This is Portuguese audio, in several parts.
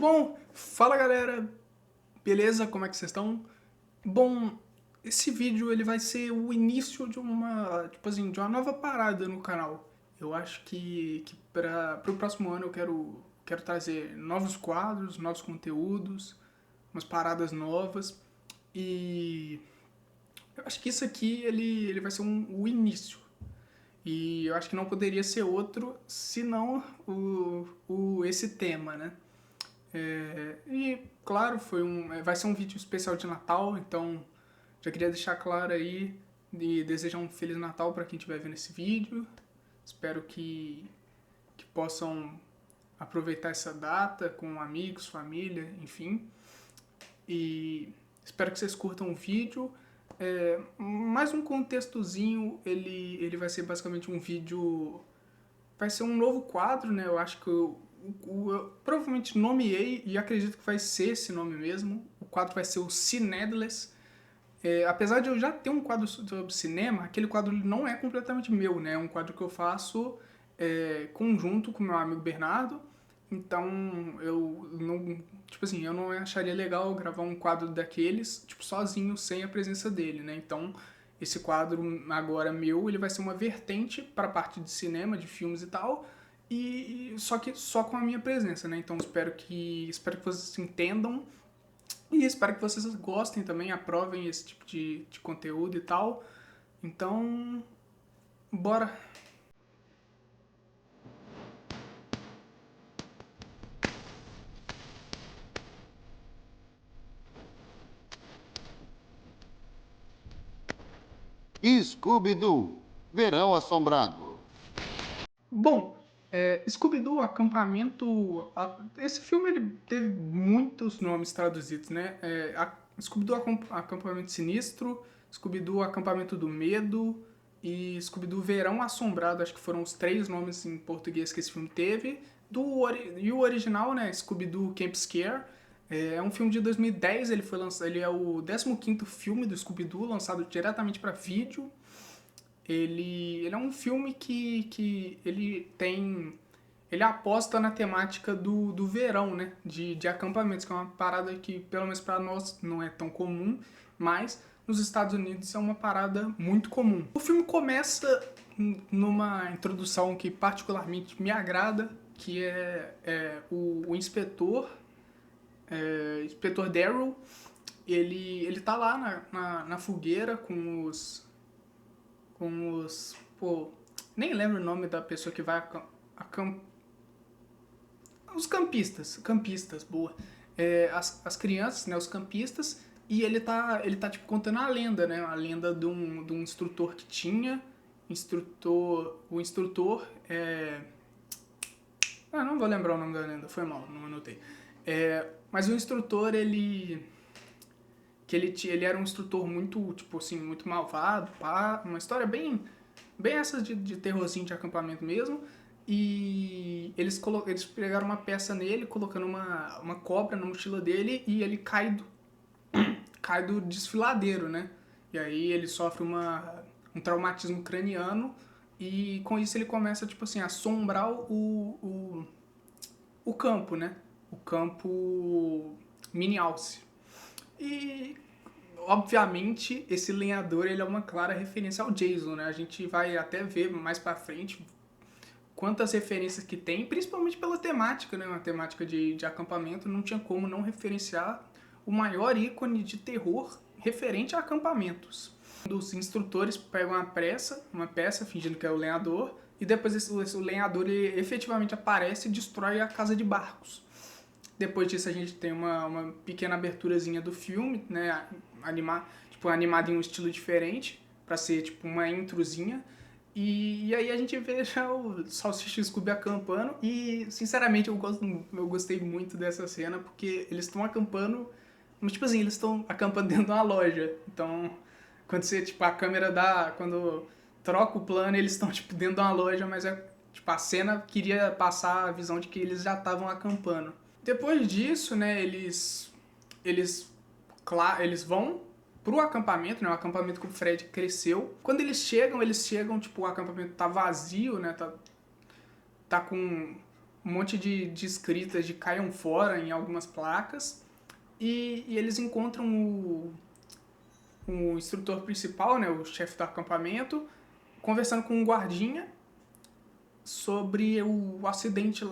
Bom, fala galera, beleza? Como é que vocês estão? Bom, esse vídeo ele vai ser o início de uma, de uma nova parada no canal. Eu acho que para o próximo ano eu quero trazer novos quadros, novos conteúdos, umas paradas novas e eu acho que isso aqui ele vai ser o início. E eu acho que não poderia ser outro senão esse tema, né? E claro, vai ser um vídeo especial de Natal, então já queria deixar claro aí e desejar um Feliz Natal para quem estiver vendo esse vídeo. Espero que possam aproveitar essa data com amigos, família, enfim. E espero que vocês curtam o vídeo. Mais um contextozinho, ele vai ser basicamente um vídeo. Vai ser um novo quadro, né? Eu acho que eu provavelmente nomeei e acredito que vai ser esse nome mesmo. O quadro vai ser o Cinedless. Apesar de eu já ter um quadro sobre cinema, aquele quadro não é completamente meu, né? É um quadro que eu faço conjunto com meu amigo Bernardo. Então eu não, eu não acharia legal gravar um quadro daqueles, sozinho, sem a presença dele, né? Então esse quadro agora meu, ele vai ser uma vertente para a parte de cinema, de filmes e tal, e só que só com a minha presença, né? Então espero que vocês entendam e espero que vocês gostem também, aprovem esse tipo de conteúdo e tal. Então, bora! Scooby-Doo, Verão Assombrado. Bom, Scooby-Doo Acampamento. Esse filme ele teve muitos nomes traduzidos, né? Scooby-Doo Acampamento Sinistro, Scooby-Doo Acampamento do Medo e Scooby-Doo Verão Assombrado. Acho que foram os três nomes em português que esse filme teve. E o original, né? Scooby-Doo Camp Scare. É um filme de 2010, ele foi lançado, ele é o 15º filme do Scooby-Doo, lançado diretamente para vídeo. Ele é um filme que ele tem. Ele aposta na temática do verão, né? De acampamentos, que é uma parada que, pelo menos para nós, não é tão comum, mas nos Estados Unidos é uma parada muito comum. O filme começa numa introdução que particularmente me agrada, que é o inspetor, inspetor Daryl. Ele tá lá na fogueira com os. Pô, nem lembro o nome da pessoa que vai os campistas, boa. As crianças, né, os campistas, e ele tá tipo contando a lenda, né, a lenda de um instrutor que tinha, o instrutor não vou lembrar o nome da lenda, foi mal, não anotei. Mas o instrutor, ele era um instrutor muito, muito malvado, pá, uma história bem essas de terrorzinho de acampamento mesmo. E eles pegaram uma peça nele, colocando uma cobra na mochila dele e ele cai do desfiladeiro, né? E aí ele sofre um traumatismo craniano e com isso ele começa, a assombrar o campo, né? O campo Mini-Alce. E obviamente esse lenhador ele é uma clara referência ao Jason, né? A gente vai até ver mais pra frente quantas referências que tem, principalmente pela temática, né? Uma temática de acampamento, não tinha como não referenciar o maior ícone de terror referente a acampamentos. Os instrutores pegam uma peça fingindo que é o lenhador, e depois o lenhador ele efetivamente aparece e destrói a casa de barcos. Depois disso a gente tem uma pequena aberturazinha do filme, né, animado em um estilo diferente, pra ser tipo uma introzinha. E aí a gente vê já o Salsicha e o Scooby acampando e, sinceramente, eu gostei muito dessa cena porque eles estão acampando, mas eles estão acampando dentro de uma loja. Então, quando você, a câmera dá, quando troca o plano, eles estão, dentro de uma loja, mas a cena queria passar a visão de que eles já estavam acampando. Depois disso, né, eles vão pro acampamento, né, o acampamento que o Fred cresceu. Quando eles chegam, o acampamento tá vazio, né, tá com um monte de escritas de caiam fora em algumas placas. E eles encontram o instrutor principal, né, o chefe do acampamento, conversando com um guardinha sobre o acidente o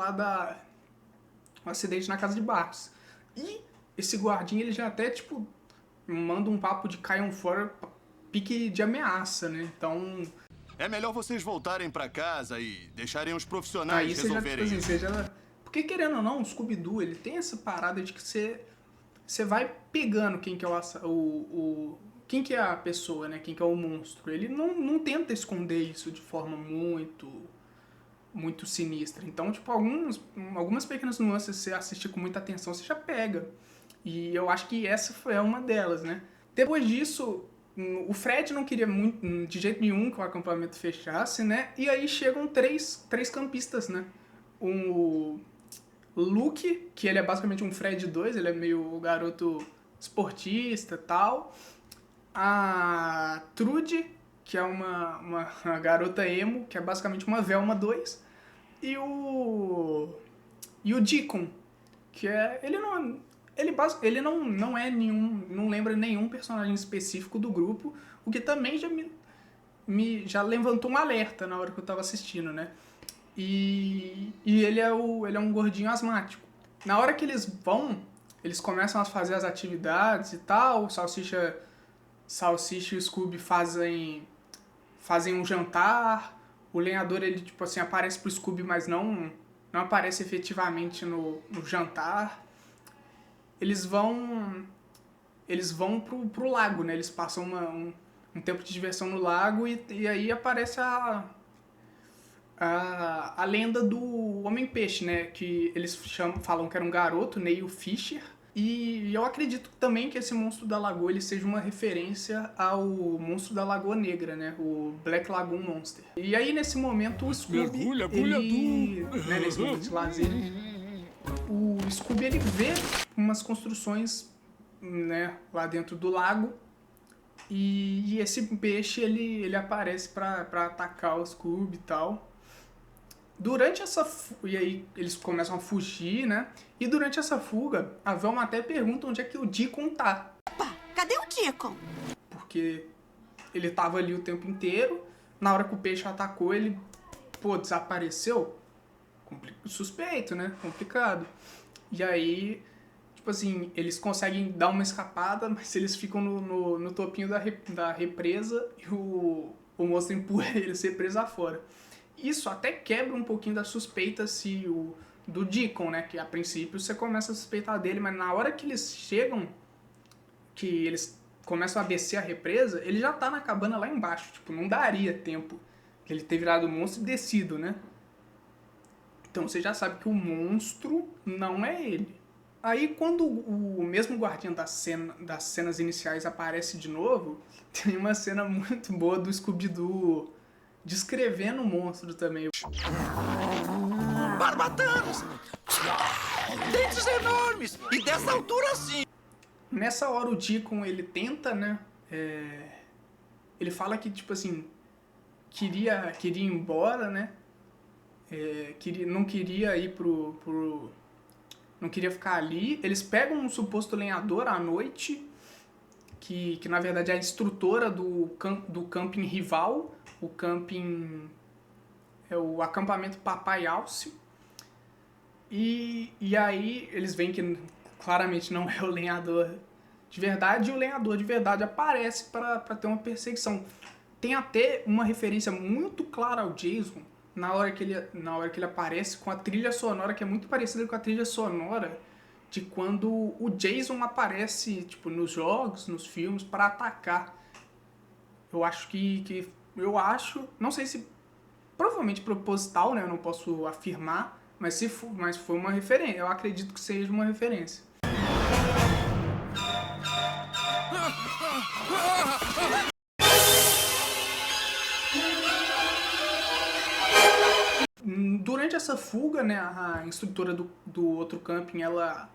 acidente na casa de Barros. E esse guardinha, ele já até, tipo, manda um papo de caiam fora, pique de ameaça, né? Então... É melhor vocês voltarem pra casa e deixarem os aí profissionais você já, tipo resolverem assim, isso. você já... Porque querendo ou não, o Scooby-Doo, ele tem essa parada de que você vai pegando quem que é quem que é a pessoa, né? Quem que é o monstro. Ele não tenta esconder isso de forma muito sinistra. Então, tipo, algumas pequenas nuances, se você assistir com muita atenção, você já pega. E eu acho que essa foi uma delas, né? Depois disso, o Fred não queria muito, de jeito nenhum que o acampamento fechasse, né? E aí chegam três campistas, né? O Luke, que ele é basicamente um Fred 2, ele é meio o garoto esportista e tal. A Trude, que é uma garota emo, que é basicamente uma Velma 2. E o Deacon, que é... Ele não é nenhum... Não lembra nenhum personagem específico do grupo, o que também já levantou um alerta na hora que eu tava assistindo, né? E ele é um gordinho asmático. Na hora que eles começam a fazer as atividades e tal, o Salsicha e o Scooby fazem um jantar, o lenhador, ele, tipo assim, aparece pro Scooby, mas não aparece efetivamente no jantar. Eles vão pro lago, né? Eles passam um tempo de diversão no lago e aí aparece a lenda do Homem-Peixe, né? Que eles falam que era um garoto, Neil Fisher. E eu acredito também que esse monstro da lagoa ele seja uma referência ao monstro da Lagoa Negra, né? O Black Lagoon Monster. E aí, nesse momento, o Scooby, né, nesse momento de lazer, o Scooby, ele vê umas construções, né, lá dentro do lago. E esse peixe, ele aparece pra atacar o Scooby e tal. Durante essa... E aí eles começam a fugir, né? E durante essa fuga, a Velma até pergunta onde é que o Deacon tá. Opa, cadê o Deacon? Porque ele tava ali o tempo inteiro. Na hora que o peixe atacou, ele, desapareceu. Suspeito, né? Complicado. E aí, tipo assim, eles conseguem dar uma escapada, mas eles ficam no topinho da represa e o monstro empurra eles represa fora. Isso até quebra um pouquinho da suspeita do Deacon, né? Que a princípio você começa a suspeitar dele, mas na hora que eles chegam, que eles começam a descer a represa, ele já tá na cabana lá embaixo. Tipo, não daria tempo de ele ter virado monstro e descido, né? Então você já sabe que o monstro não é ele. Aí quando o mesmo guardião das cenas iniciais aparece de novo, tem uma cena muito boa do Scooby-Doo descrevendo o monstro também. Barbatanos! Dentes enormes! E dessa altura assim! Nessa hora o Deacon, ele tenta, né? Ele fala que, tipo assim, queria ir embora, né? Não queria ir não queria ficar ali. Eles pegam um suposto lenhador à noite, que na verdade é a instrutora do camping rival, o camping... é o acampamento Papai Alce. E aí eles veem que claramente não é o lenhador de verdade, e o lenhador de verdade aparece para ter uma perseguição. Tem até uma referência muito clara ao Jason na hora que ele aparece, com a trilha sonora que é muito parecida com a trilha sonora de quando o Jason aparece, tipo, nos jogos, nos filmes, para atacar. Eu acho não sei se provavelmente proposital, né? Eu não posso afirmar, mas foi uma referência. Eu acredito que seja uma referência. Durante essa fuga, né, a instrutora do outro camping, ela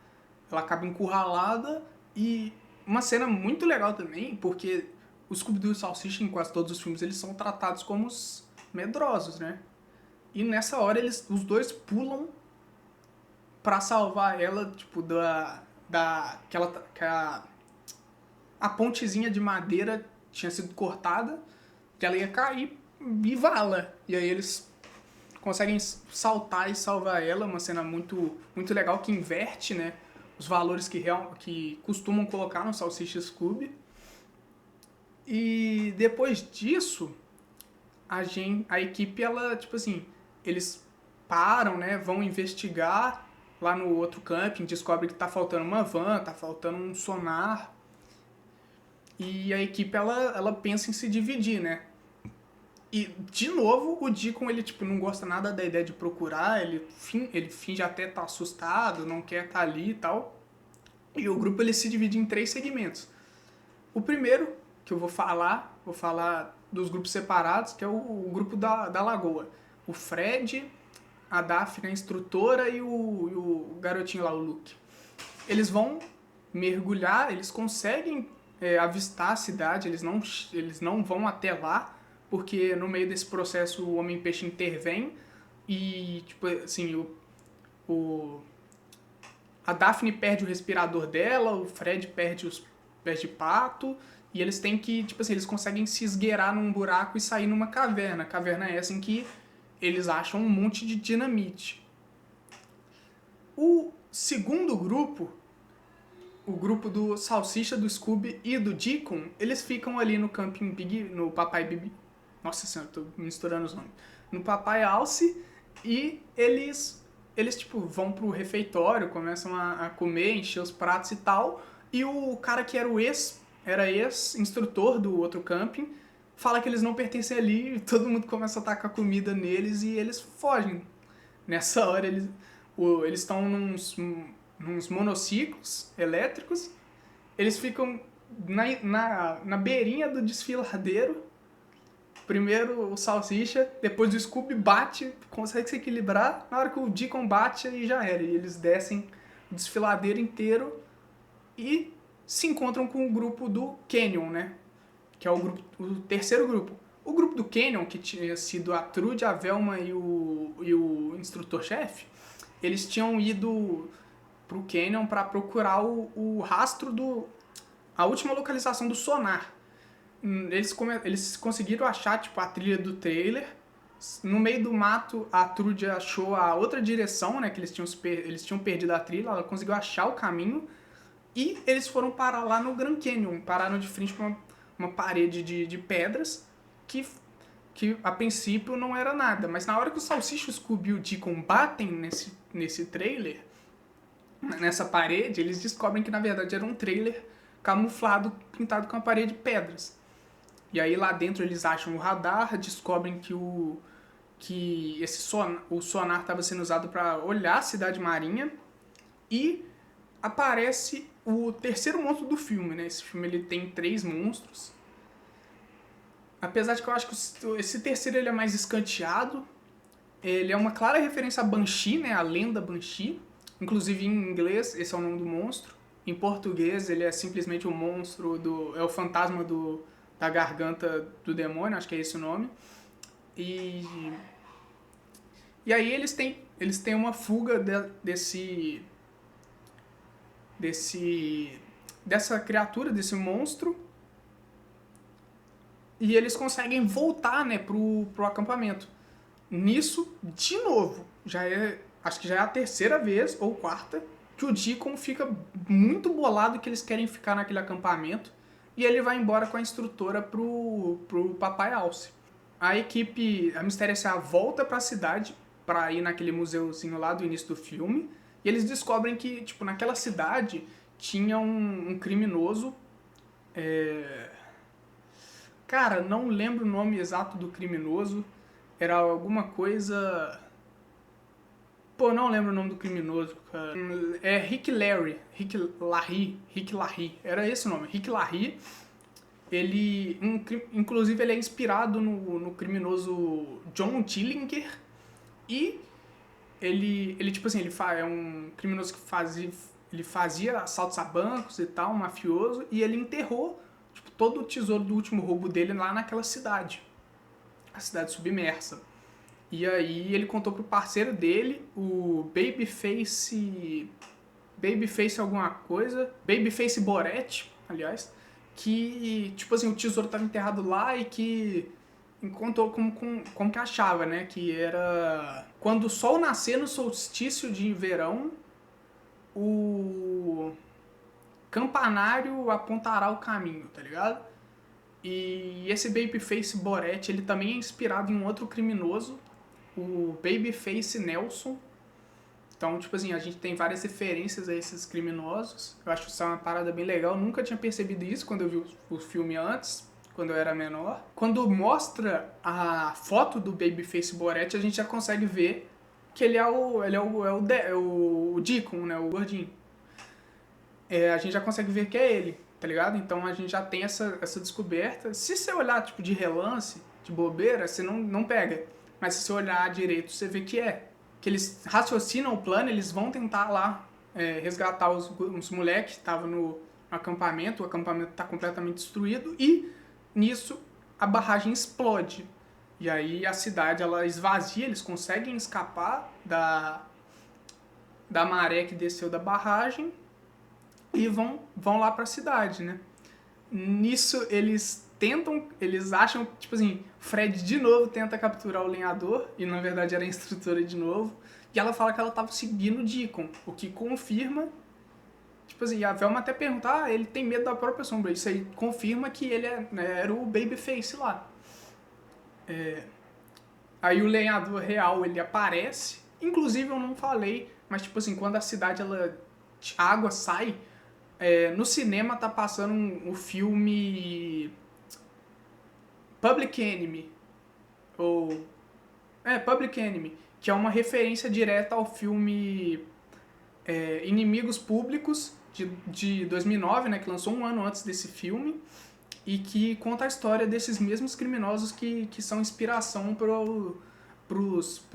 acaba encurralada. E uma cena muito legal também, porque os Scooby-Doo e Salsicha, em quase todos os filmes, eles são tratados como os medrosos, né? E nessa hora os dois pulam pra salvar ela, tipo, que a pontezinha de madeira tinha sido cortada, que ela ia cair e vala. E aí eles conseguem saltar e salvar ela, uma cena muito, muito legal que inverte, né, os valores que costumam colocar no Salsicha Scooby. E depois disso, a equipe, ela, tipo assim, eles param, né, vão investigar lá no outro camping, descobrem que tá faltando uma van, tá faltando um sonar. E a equipe, ela pensa em se dividir, né? E, de novo, o Deacon, ele, tipo, não gosta nada da ideia de procurar, ele finge até estar assustado, não quer estar ali e tal. E o grupo, ele se divide em 3 segmentos. O primeiro, que eu vou falar dos grupos separados, que é o grupo da Lagoa. O Fred, a Daphne, a instrutora, e o garotinho lá, o Luke. Eles vão mergulhar, eles conseguem avistar a cidade, eles não vão até lá, porque no meio desse processo o Homem-Peixe intervém e, tipo assim, a Daphne perde o respirador dela, o Fred perde os pés de pato, e eles têm que, tipo assim, eles conseguem se esgueirar num buraco e sair numa caverna. Caverna essa em que eles acham um monte de dinamite. O segundo grupo, o grupo do Salsicha, do Scooby e do Deacon, eles ficam ali no Camping Big, no Papai Bibi. Nossa senhora, tô misturando os nomes. No Papai Alce, e eles tipo, vão pro refeitório, começam a comer, encher os pratos e tal, e o cara que era ex-instrutor do outro camping, fala que eles não pertencem ali, e todo mundo começa a tacar comida neles e eles fogem. Nessa hora eles estão nos monociclos elétricos, eles ficam na beirinha do desfiladeiro. Primeiro o Salsicha, depois o Scooby bate, consegue se equilibrar, na hora que o Deacon bate aí já era, e eles descem o desfiladeiro inteiro e se encontram com o grupo do Canyon, né, que é o terceiro grupo. O grupo do Canyon, que tinha sido a Trude, a Velma e o instrutor-chefe, eles tinham ido pro Canyon para procurar o rastro a última localização do sonar. Eles conseguiram achar, tipo, a trilha do trailer. No meio do mato, a Trude achou a outra direção, né, que eles tinham perdido a trilha, ela conseguiu achar o caminho, e eles foram parar lá no Grand Canyon, pararam de frente para uma parede de pedras, que a princípio não era nada, mas na hora que o Salsicha, o Scooby e o Deacon batem nesse trailer, nessa parede, eles descobrem que na verdade era um trailer camuflado, pintado com uma parede de pedras. E aí lá dentro eles acham o radar, descobrem que o sonar estava sendo usado para olhar a cidade marinha, e aparece o terceiro monstro do filme, né? Esse filme ele tem 3 monstros. Apesar de que eu acho que esse terceiro ele é mais escanteado. Ele é uma clara referência a Banshee, né? A lenda Banshee. Inclusive em inglês esse é o nome do monstro. Em português ele é simplesmente o monstro é o fantasma da garganta do demônio, acho que é esse o nome. E aí eles têm uma fuga dessa criatura, desse monstro, e eles conseguem voltar, né, pro acampamento. Nisso, de novo, acho que já é a terceira vez, ou quarta, que o Deacon fica muito bolado que eles querem ficar naquele acampamento, e ele vai embora com a instrutora pro Papai Alce. A equipe, a Mistério S.A. volta pra cidade pra ir naquele museuzinho lá do início do filme, e eles descobrem que, tipo, naquela cidade tinha um criminoso. Cara, não lembro o nome exato do criminoso. Era alguma coisa... Pô, não lembro o nome do criminoso, cara. É Rick Larry. Era esse o nome, Rick Larry. Inclusive, ele é inspirado no criminoso John Dillinger. E ele tipo assim, é um criminoso que fazia assaltos a bancos e tal, um mafioso. E ele enterrou, tipo, todo o tesouro do último roubo dele lá naquela cidade. A cidade submersa. E aí ele contou pro parceiro dele, o Babyface alguma coisa, Babyface Boret, aliás, que, tipo assim, o tesouro estava enterrado lá e que contou como que achava, né? Que era quando o sol nascer no solstício de verão, o campanário apontará o caminho, tá ligado? E esse Babyface Boret, ele também é inspirado em um outro criminoso, o Babyface Nelson. Então, tipo assim, a gente tem várias referências a esses criminosos. Eu acho isso uma parada bem legal. Eu nunca tinha percebido isso quando eu vi o filme antes, quando eu era menor. Quando mostra a foto do Babyface Boret, a gente já consegue ver que ele é o Deacon, né, o gordinho. A gente já consegue ver que é ele, tá ligado? Então a gente já tem essa descoberta. Se você olhar, tipo, de relance, de bobeira, você não pega. Mas se você olhar direito, você vê que é. Que eles raciocinam o plano, eles vão tentar lá resgatar os moleques que estavam no acampamento. O acampamento está completamente destruído e nisso a barragem explode. E aí a cidade ela esvazia, eles conseguem escapar da maré que desceu da barragem e vão lá para a cidade, né? Nisso eles acham, tipo assim, Fred de novo tenta capturar o lenhador, e na verdade era a instrutora de novo, e ela fala que ela tava seguindo o Deacon, o que confirma, tipo assim, a Velma até pergunta, ele tem medo da própria sombra, isso aí confirma que ele era o Babyface lá. Aí o lenhador real, ele aparece, inclusive eu não falei, mas tipo assim, quando a cidade, a água sai, no cinema tá passando o filme Public Enemy, Public Enemy, que é uma referência direta ao filme Inimigos Públicos, de 2009, né, que lançou um ano antes desse filme, e que conta a história desses mesmos criminosos que são inspiração pro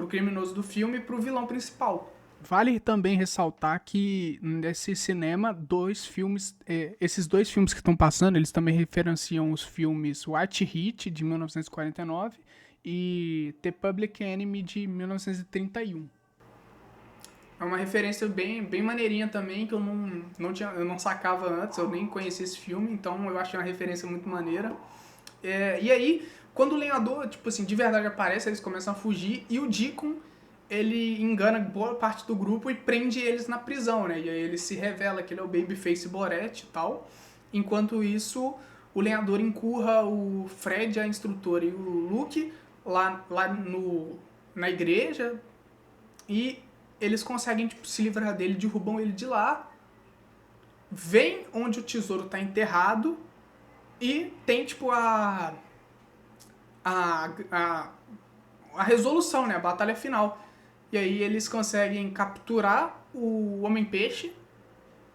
criminoso do filme e pro vilão principal. Vale também ressaltar que nesse cinema, esses dois filmes que estão passando, eles também referenciam os filmes White Heat, de 1949, e The Public Enemy, de 1931. É uma referência bem maneirinha também, que eu não sacava antes, eu nem conhecia esse filme, então eu achei uma referência muito maneira. E aí, quando o lenhador, tipo assim, de verdade aparece, eles começam a fugir, e o Deacon, ele engana boa parte do grupo e prende eles na prisão, né? E aí ele se revela que ele é o Babyface Boret e tal. Enquanto isso, o lenhador encurra o Fred, a instrutora, e o Luke lá na igreja, e eles conseguem, tipo, se livrar dele, derrubam ele de lá, vem onde o tesouro tá enterrado e tem, tipo, a resolução, né? A batalha final. E aí eles conseguem capturar o Homem-Peixe,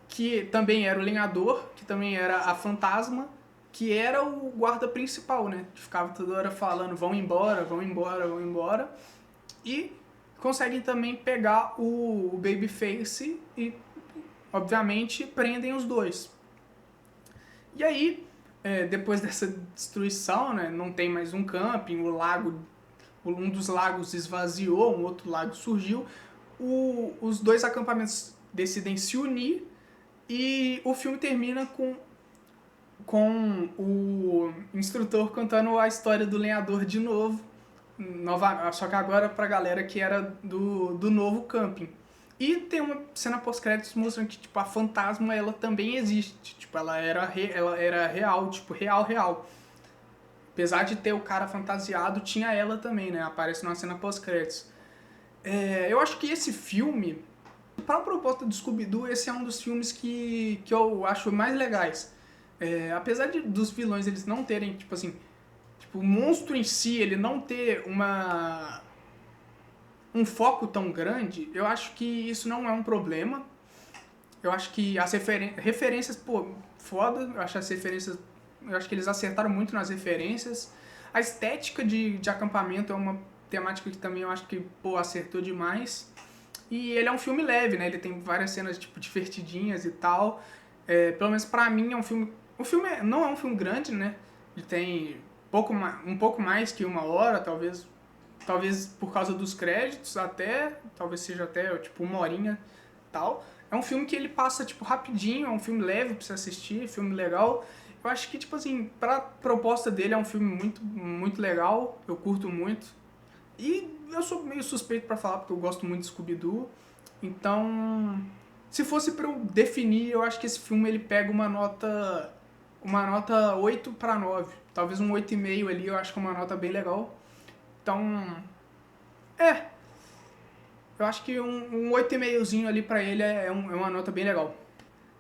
que também era o lenhador, que também era a fantasma, que era o guarda principal, né? Que ficava toda hora falando, vão embora, vão embora, vão embora. E conseguem também pegar o Babyface e, obviamente, prendem os dois. E aí, depois dessa destruição, né, não tem mais um camping, um dos lagos esvaziou, um outro lago surgiu, os dois acampamentos decidem se unir e o filme termina com o instrutor contando a história do lenhador de novo, só que agora pra galera que era do novo camping. E tem uma cena pós-créditos mostrando que, tipo, a fantasma, ela também existe. Tipo, ela era real, tipo, real. Apesar de ter o cara fantasiado, tinha ela também, né? Aparece numa cena pós-créditos. Eu acho que esse filme, para a proposta do Scooby-Doo, esse é um dos filmes que eu acho mais legais. Apesar dos vilões eles não terem, tipo assim, o monstro em si, ele não ter um foco tão grande, eu acho que isso não é um problema. Eu acho que as referências, pô, foda, eu acho que eles acertaram muito nas referências. A estética de acampamento é uma temática que também eu acho que, pô, acertou demais. E ele é um filme leve, né? Ele tem várias cenas, tipo, divertidinhas e tal. Pelo menos pra mim é um filme... O filme não é um filme grande, né? Ele tem um pouco mais que 1 hora, talvez talvez por causa dos créditos até, talvez seja até tipo 1 horinha e tal. É um filme que ele passa tipo rapidinho, é um filme leve pra você assistir, filme legal. Eu acho que tipo assim, pra proposta dele é um filme muito legal, eu curto muito. E eu sou meio suspeito pra falar porque eu gosto muito de Scooby-Doo. Então, se fosse pra eu definir, eu acho que esse filme ele pega uma nota 8/9. Talvez um 8,5 ali, eu acho que é uma nota bem legal. Então, eu acho que um 8,5zinho ali pra ele é uma nota bem legal.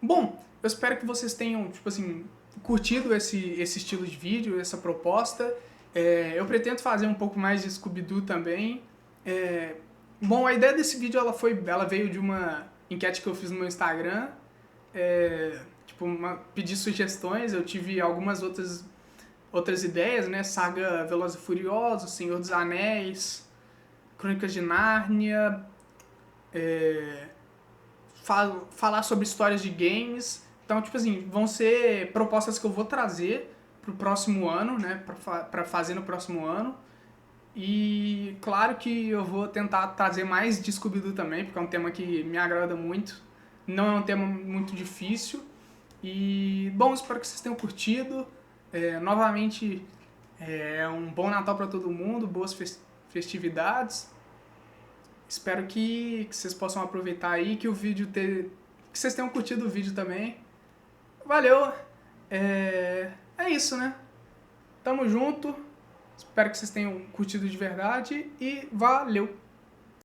Bom, eu espero que vocês tenham, tipo assim, curtido esse estilo de vídeo, essa proposta. Eu pretendo fazer um pouco mais de Scooby-Doo também. Bom, a ideia desse vídeo ela veio de uma enquete que eu fiz no meu Instagram. Tipo, pedir sugestões, eu tive algumas outras ideias, né? Saga Velozes e Furiosos, Senhor dos Anéis, Crônicas de Nárnia, falar sobre histórias de games. Então, tipo assim, vão ser propostas que eu vou trazer pro próximo ano, né? Pra fazer no próximo ano. E claro que eu vou tentar trazer mais de Scooby-Doo também, porque é um tema que me agrada muito. Não é um tema muito difícil. E, bom, espero que vocês tenham curtido. Novamente, um bom Natal para todo mundo, boas festividades. Espero que vocês possam aproveitar aí, que vocês tenham curtido o vídeo também. Valeu! É isso, né? Tamo junto. Espero que vocês tenham curtido de verdade e valeu!